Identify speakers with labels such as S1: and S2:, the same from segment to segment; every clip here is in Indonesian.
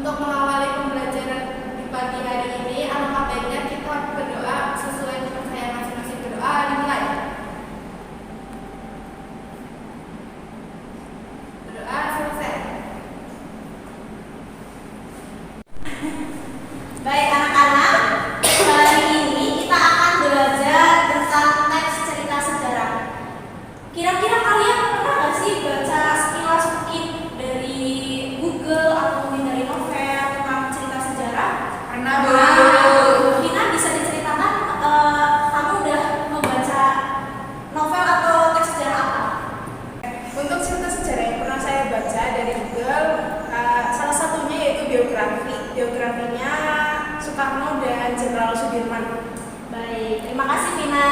S1: Untuk mengawali pembelajaran di pagi hari ini, alangkah baiknya kita berdoa sesuai kepercayaan masing-masing. Berdoa dimulai. Berdoa selesai.
S2: Baik anak-anak, hari ini kita akan belajar tentang teks cerita sejarah. Kira-kira kalian pernah nggak sih baca sekilas mungkin dari Google atau mungkin dari novel tentang cerita sejarah?
S1: Pernah, Bu.
S2: Vina, bisa diceritakan kamu udah membaca novel atau teks sejarah apa?
S1: Untuk cerita sejarah yang pernah saya baca dari Google, salah satunya yaitu biografinya Soekarno dan Jenderal Sudirman.
S2: Baik, terima kasih Vina.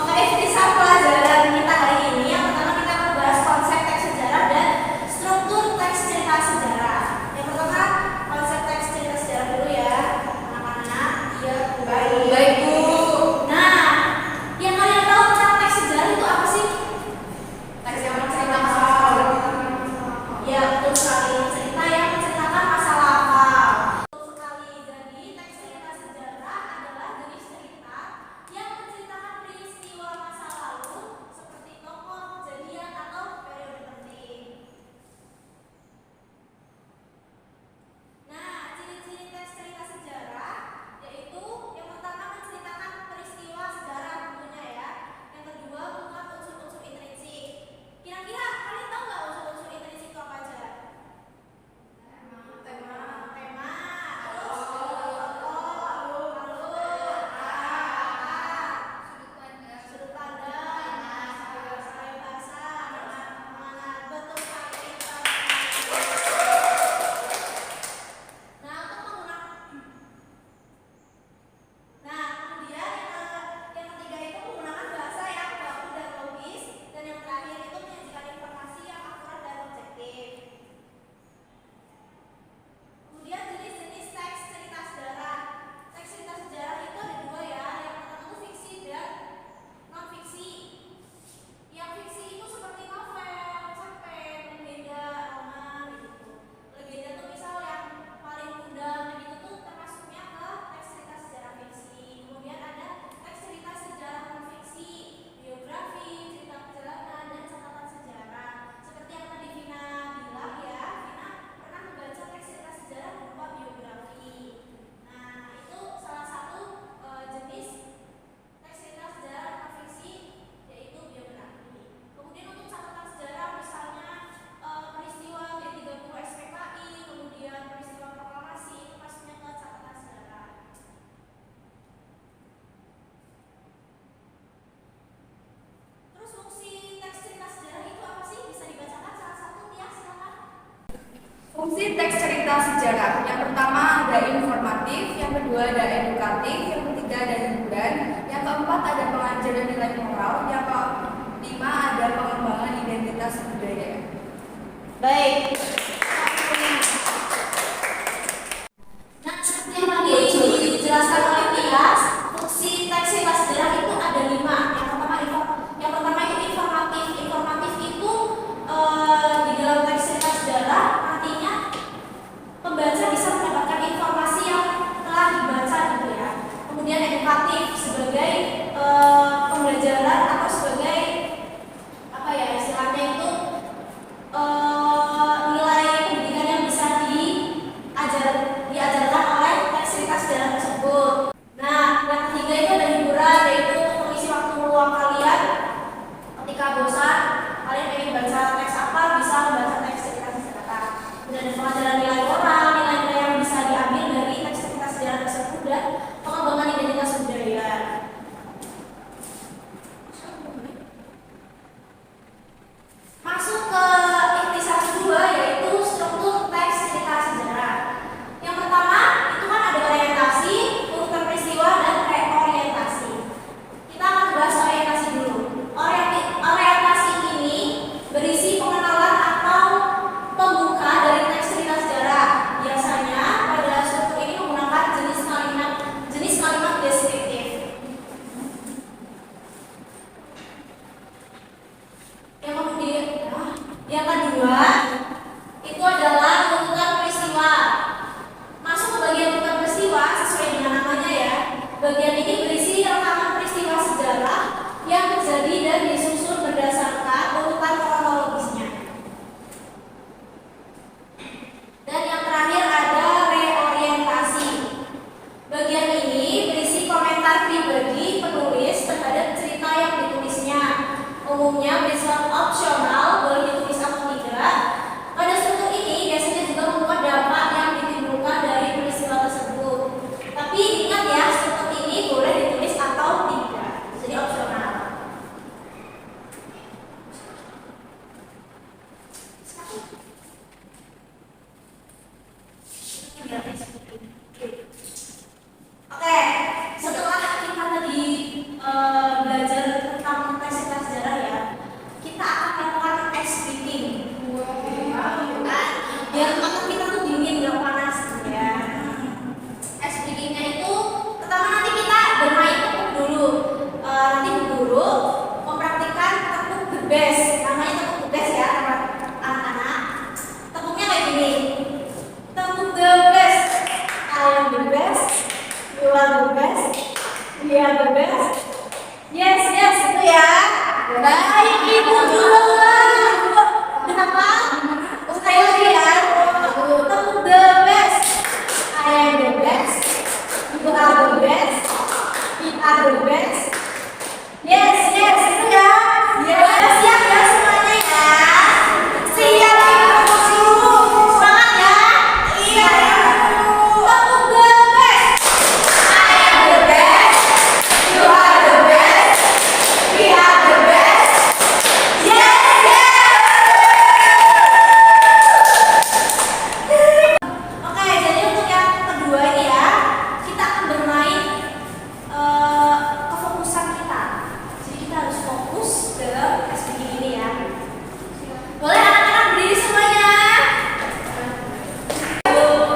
S2: Oke, sisa pelajaran kita hari ini yang pertama kita akan bahas konsep teks sejarah dan struktur teks cerita sejarah. Yang pertama konsep teks cerita sejarah dulu ya, anak-anak. Iya,
S1: Baik, Bu.
S2: Nah, yang kalian tahu tentang teks sejarah itu apa sih?
S1: Teks yang mencerita masa lalu.
S2: Ya, betul sekali. Cerita yang menceritakan masa lampau. Betul sekali. Jadi, teks cerita sejarah adalah jenis cerita yang menceritakan peristiwa masa lalu seperti tokoh, kejadian, atau periode penting. Nah, ciri-ciri teks cerita sejarah yaitu yang pertama menceritakan peristiwa sejarah tentunya ya. Yang kedua memuat unsur-unsur intrinsik. Kira-kira kalian tahu nggak unsur-unsur intrinsik itu apa aja? Tema, terus sudut pandang, gaya bahasa, betul sekali. Nah, untuk menggunakan kemudian yang ketiga itu menggunakan bahasa yang baku dan logis, dan yang terakhir itu menyajikan informasi yang akurat dan objektif. Kemudian jenis-jenis teks cerita sejarah. Teks cerita sejarah itu ada dua ya. Yang pertama itu fiksi dan non fiksi. Yang fiksi itu seperti novel, cerpen, legenda, roman gitu. Legenda itu misal yang paling mudah itu tuh termasuknya ke teks cerita sejarah fiksi. Kemudian ada teks cerita sejarah non fiksi, biografi, cerita perjalanan, dan catatan sejarah. Seperti yang tadi Vina bilang ya, Vina pernah membaca teks cerita sejarah berupa biografi. Nah, itu salah satu jenis teks cerita sejarah non fiksi yaitu biografi. Kemudian untuk catatan sejarah misalnya peristiwa G30 SPKI, kemudian peristiwa proklamasi itu masuknya ke catatan sejarah. Terus fungsi teks cerita sejarah itu apa sih? Bisa dibacakan salah satu, Tia, silakan.
S1: Fungsi teks cerita sejarah. Yang pertama ada informatif, yang kedua ada edukatif, yang ketiga ada hiburan, yang keempat ada pengajaran nilai moral, yang kelima ada pengembangan identitas budaya.
S2: Baik. Nah, seperti yang tadi dijelaskan oleh Tias, fungsi teks cerita sejarah itu ada 5. Yang pertama itu informatif. Informatif itu di dalam teks cerita sejarah artinya pembaca bisa mendapatkan informasi yang telah dibaca gitu ya. Kemudian edukatif sebagai pembelajaran atau sebagai apa ya istilahnya itu nilai Yang kedua, itu adalah urutan peristiwa. Masuk ke bagian urutan peristiwa sesuai dengan namanya ya. Bagian ini berisi rekaman peristiwa sejarah yang terjadi dan disusun berdasarkan urutan kronologisnya. Dan yang terakhir ada reorientasi. Bagian ini berisi komentar pribadi penulis terhadap cerita yang ditulisnya. Umumnya bersifat opsional, boleh ditulis atau tidak. Pada struktur ini biasanya juga memuat dampak yang ditimbulkan dari peristiwa tersebut. Tapi ingat ya, struktur ini boleh ditulis atau tidak. Jadi opsional. Oke, setelah kita tadi belajar tentang intensitas sejarah ya, kita akan melakukan ice breaking. Biar otak kita tuh dingin, gak panas ya. Ice breakingnya itu pertama nanti kita bermain tepuk dulu. Nanti Bu Guru mempraktikkan tepuk the best. Namanya tepuk the best ya, anak-anak. Tepuknya kayak gini. Tepuk the best. I am the best. You are the best. We are the best. Yes, yes, itu ya. Baik, Ibu dulu. Kenapa? Sekali lagi ya. Tepuk the best. I am the best. You are the best. We are the best. Yes, yes, itu ya. Siap ya semuanya ya. Siap Ibu dulu. Semangat ya. Iya. Tepuk the best. I am the best. You are the best. We are the best. Yes, yes. Oke, jadi untuk yang kedua ini ya, kita akan bermain kefokusan kita. Jadi kita harus fokus dalam SPG ini ya. Boleh anak-anak berdiri semuanya?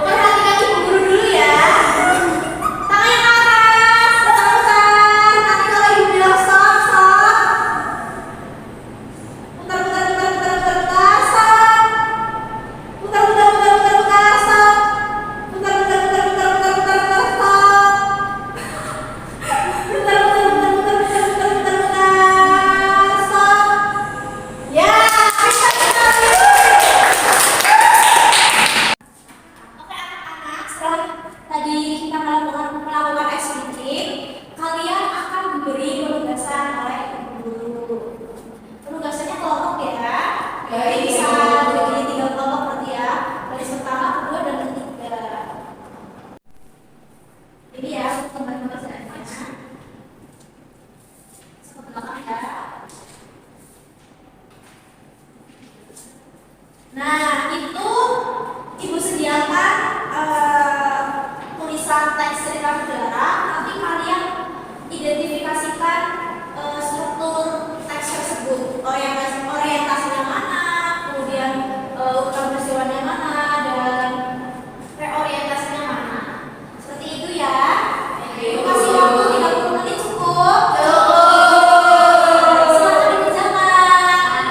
S2: Perhatikan Ibu Guru dulu ya. Tangannya ke atas, putar-putar. Nanti kalau Ibu bilang stop, stop. Putar-putar, putar-putar, putar-putar, stop. Putar-putar, putar-putar, putar, stop. Putar-putar, putar-putar, putar-putar, stop. Putar-putar, putar-putar, putar-putar, putar-putar, stop. Ya, bisa. Oke anak-anak, setelah tadi kita melakukan ice breaking, kalian akan diberi penugasan oleh Ibu Guru. Penugasannya kelompok ya. Jadi bisa jadi 3 kelompok nanti ya. Baris pertama, kedua, dan ketiga. Ini ya teman-teman semuanya. Sampai belakang ya. Nah, itu Ibu sediakan tulisan teks cerita sejarah. Nanti kalian identifikasikan struktur teks tersebut. Orientasinya mana, kemudian urutan peristiwanya mana, dan reorientasinya mana. Seperti itu ya. Ibu kasih waktu 30 menit cukup. Selamat dikerjakan.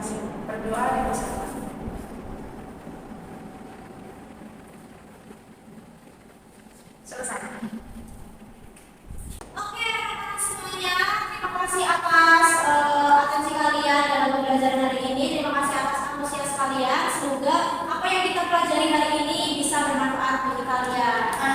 S1: masing-masing. Berdoa dan bersabar. Selesai.
S2: Oke, rekan-rekan semuanya, terima kasih atas atensi kalian dalam pembelajaran hari ini. Terima kasih atas antusias kalian. Semoga apa yang kita pelajari hari ini bisa bermanfaat bagi kalian.